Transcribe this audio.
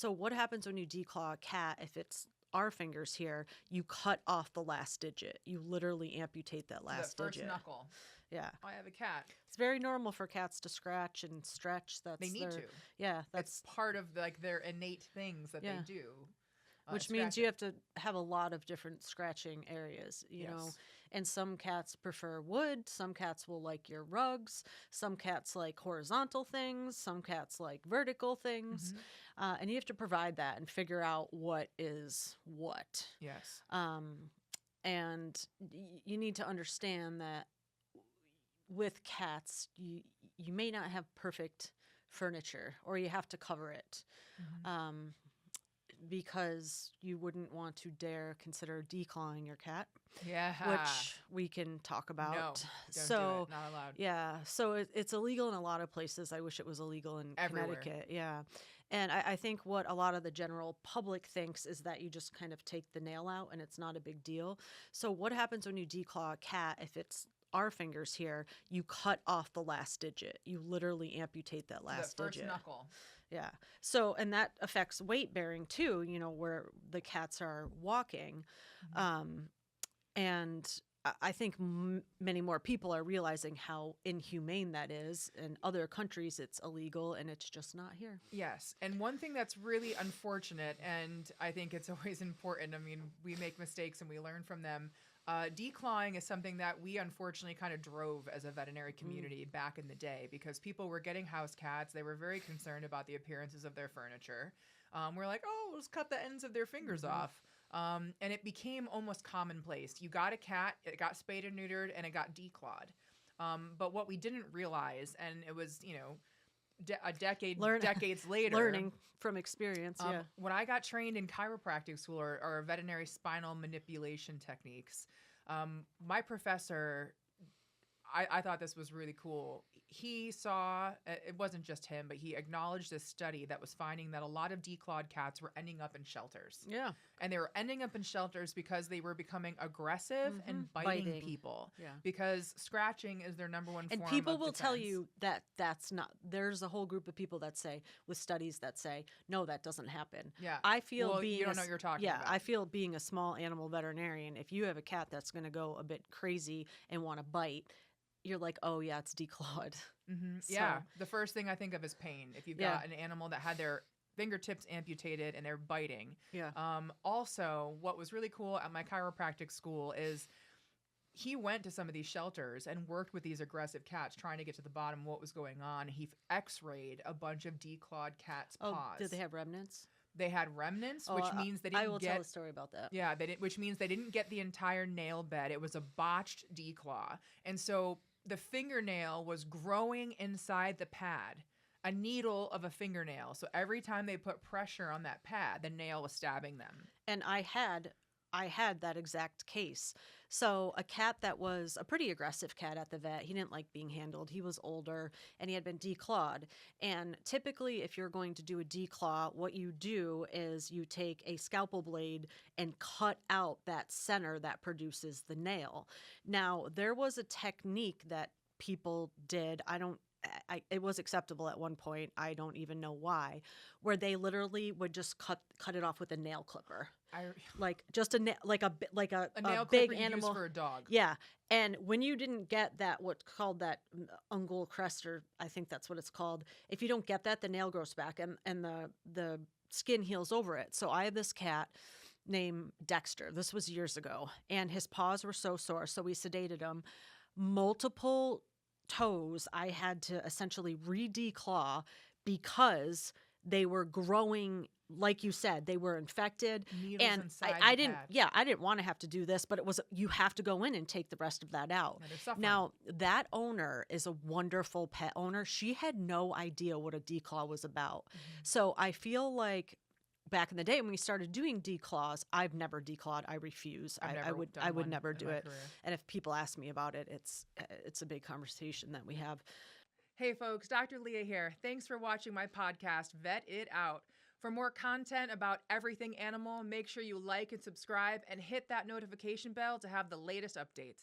So what happens when you declaw a cat? If it's our fingers here, you cut off the last digit. You literally amputate that last the first digit. knuckle. Yeah. I have a cat. It's very normal for cats to scratch and stretch. That's They need to. Yeah, It's part of like their innate things that they do. Which means you have to have a lot of different scratching areas, you know. And some cats prefer wood. Some cats will like your rugs. Some cats like horizontal things. Some cats like vertical things. And you have to provide that and figure out what is what. Yes. And you need to understand that with cats, you may not have perfect furniture, or you have to cover it. Because you wouldn't want to dare consider declawing your cat. Yeah. Which we can talk about. No, don't do it. Not allowed. Yeah. So it's illegal in a lot of places. I wish it was illegal in Connecticut. Yeah. And I think what a lot of the general public thinks is that you just kind of take the nail out and it's not a big deal. So what happens when you declaw a cat? If it's our fingers here, you cut off the last digit. You literally amputate that last digit. The first knuckle. Yeah. So, and that affects weight bearing too, you know, where the cats are walking. And I think many more people are realizing how inhumane that is. In other countries, it's illegal, and it's just not here. Yes. And one thing that's really unfortunate, and I think it's always important, I mean, we make mistakes and we learn from them. Declawing is something that we unfortunately kind of drove as a veterinary community back in the day, because people were getting house cats. They were very concerned about the appearances of their furniture. We're like, oh, let's cut the ends of their fingers off. And it became almost commonplace. You got a cat, it got spayed and neutered, and it got declawed. But what we didn't realize, and it was, you know, decades later. Learning from experience, When I got trained in chiropractic school or veterinary spinal manipulation techniques, my professor, I thought this was really cool. He saw, it wasn't just him, but he acknowledged this study that was finding that a lot of declawed cats were ending up in shelters. Yeah. And they were ending up in shelters because they were becoming aggressive and biting people. Yeah. Because scratching is their number one form of And people will defense. tell you that that's not, there's a whole group of people that say, with studies that say, no, that doesn't happen. Yeah. I feel being you don't know what you're talking about. I feel being a small animal veterinarian, if you have a cat that's going to go a bit crazy and want to bite, you're like, oh yeah, it's declawed. So, yeah. The first thing I think of is pain. If you've got an animal that had their fingertips amputated and they're biting. Yeah. Also, what was really cool at my chiropractic school is he went to some of these shelters and worked with these aggressive cats, trying to get to the bottom of what was going on. He x-rayed a bunch of declawed cats' paws. Did they have remnants? They had remnants, which means they didn't get... I will tell a story about that. Yeah, which means they didn't get the entire nail bed. It was a botched declaw. And so the fingernail was growing inside the pad, a needle of a fingernail. So every time they put pressure on that pad, the nail was stabbing them. And I had that exact case. So a cat that was a pretty aggressive cat at the vet, he didn't like being handled. He was older and he had been declawed. And typically if you're going to do a declaw, what you do is you take a scalpel blade and cut out that center that produces the nail. Now, there was a technique that people did. It was acceptable at one point. I don't even know why, where they literally would just cut it off with a nail clipper. Like just a nail big animal used for a dog. Yeah, and when you didn't get that, what's called that ungual crest, or I think that's what it's called. If you don't get that, the nail grows back and the skin heals over it. So I have this cat named Dexter. This was years ago, and his paws were so sore, so we sedated him. Multiple toes I had to essentially re-declaw because they were growing, like you said, they were infected. Needles and inside I the didn't pad. I didn't want to have to do this, but it was, you have to go in and take the rest of that out. Yeah, they're suffering. Now, that owner is a wonderful pet owner. She had no idea what a declaw was about. So I feel like back in the day when we started doing declaws, I've never declawed. I refuse. I would never do it. Career. And if people ask me about it, it's a big conversation that we have. Hey folks, Dr. Leah here. Thanks for watching my podcast, Vet It Out. For more content about everything animal, make sure you like and subscribe and hit that notification bell to have the latest updates.